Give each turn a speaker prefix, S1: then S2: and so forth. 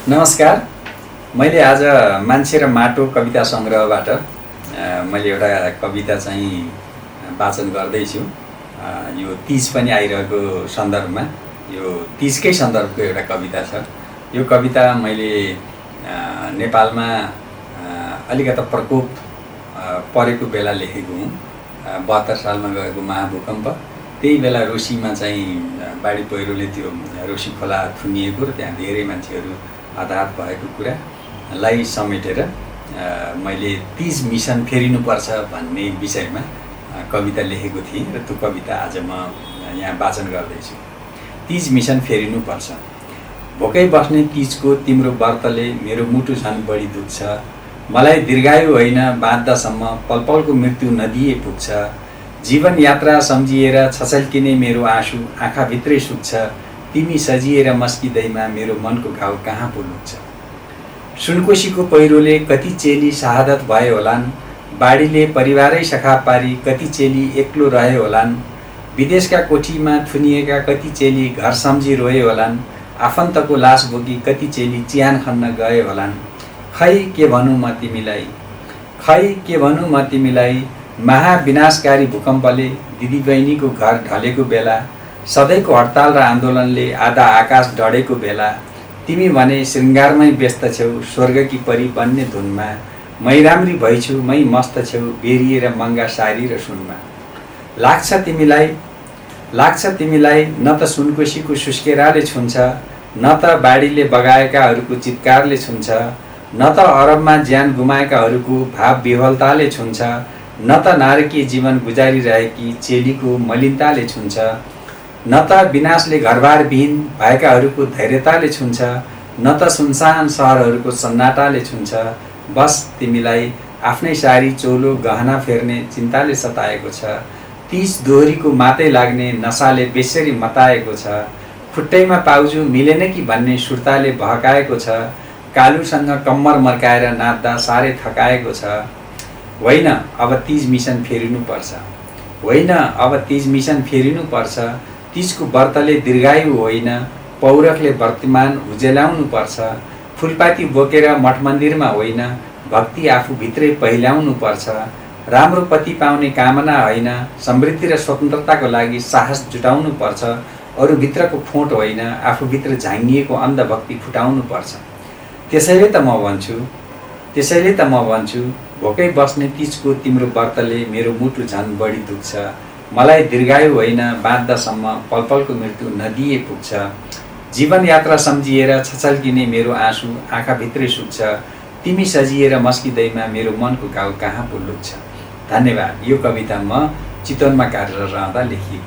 S1: नमस्कार। मैले आज मान्छे र माटो कविता सङ्ग्रहबाट मैले एउटा कविता चाहिँ वाचन गर्दैछु। यो तीज पनि आइरहेको सन्दर्भमा यो तीजकै सन्दर्भको एउटा कविता छ। यो कविता मैले नेपालमा अलिकता प्रकोप परेको बेला लेखेको हुँ। 72 सालमा गएको महाभूकम्प, त्यही बेला रोसीमा चाहिँ बाढी पहिरोले त्यो रोसी खोला थुनिएको र त्यहाँ धेरै मान्छेहरू हताहत भएको कुरालाई समेटेर मैले तीज मिसन फेरिनुपर्छ भन्ने विषयमा कविता लेखेको थिएँ र त्यो कविता आज म यहाँ वाचन गर्दैछु। तीज मिसन फेरिनुपर्छ। भोकै बस्ने तीजको तिम्रो व्रतले मेरो मुटु झन् बढी दुख्छ। मलाई दीर्घायु होइन बाँच्दासम्म पलपलको मृत्यु नदिए पुग्छ। जीवन यात्रा सम्झिएर छछल्किने मेरो आँसु आँखाभित्रै सुक्छ। तिमी सजिएर मस्किँदैमा मेरो मनको घाउ कहाँ पुग्छ। सुनकोसीको पहिरोले कति चेली शहादत भए होलान्। बाढीले परिवारै सखा पारी कति चेली एक्लो रहे होलान्। विदेशका कोठीमा थुनिएका कति चेली घर सम्झी रोए होलान्। आफन्तको लास बोकी कति चेली चिहान खन्न गए होलान्। खै के भनौँ म तिमीलाई, खै के भनौँ म तिमीलाई। महाविनाशकारी भूकम्पले दिदीबहिनीको घर ढलेको बेला, सधैँको हडताल र आन्दोलनले आधा आकाश डढेको बेला, तिमी भने श्रृङ्गारमै व्यस्त छेउ स्वर्गकी परी बन्ने धुनमा। मै राम्री भइछु मै मस्त छेउ बेरिएर मङ्गा सारी र सुनमा। लाग्छ तिमीलाई न त सुनकोसीको सुस्केराले छुन्छ, न त बाढीले बगाएकाहरूको चित्कारले छुन्छ, न त अरबमा ज्यान गुमाएकाहरूको भाव विह्वलताले छुन्छ, न त नारकीय जीवन गुजारिरहेकी चेलीको मलिनताले छुन्छ, न त विनाशले घरबारविहीन भएकाहरूको धैर्यताले छुन्छ, न त सुनसान सहरहरूको सन्नाटाले छुन्छ। बस तिमीलाई आफ्नै सारी चोलो गहना फेर्ने चिन्ताले सताएको छ। तीज दोहोरीको मातै लाग्ने नसाले बेसरी मताएको छ। खुट्टैमा पाउजु मिलेन कि भन्ने सुर्ताले बहकाएको छ। कालुसँग कम्मर मर्काएर नाच्दा साह्रै थकाएको छ। होइन अब तीज मिसन फेरिनुपर्छ। होइन अब तीज मिसन फेरिनुपर्छ। तीजको व्रतले दीर्घायु होइन पौरखले वर्तमान उजेलाउनुपर्छ। फुलपाती बोकेर मठ मन्दिरमा होइन भक्ति आफूभित्रै पहिल्याउनुपर्छ। राम्रो पति पाउने कामना होइन समृद्धि र स्वतन्त्रताको लागि साहस जुटाउनुपर्छ। अरूभित्रको खोट होइन आफूभित्र झाँगिएको अन्धभक्ति फुटाउनुपर्छ। त्यसैले त म भन्छु भोकै बस्ने तीजको तिम्रो व्रतले मेरो मुटु झन् बढी दुख्छ। मलाई दीर्घायु होइन बाँच्दासम्म पलपलको मृत्यु नदिए पुग्छ। जीवन यात्रा सम्झिएर छछल्किने मेरो आँसु आँखाभित्रै सुक्छ। तिमी सजिएर मस्किँदैमा मेरो मनको घाउ कहाँ पुग्छ। धन्यवाद। यो कविता म चितवनमा कार्यरत रहँदा लेखिएको।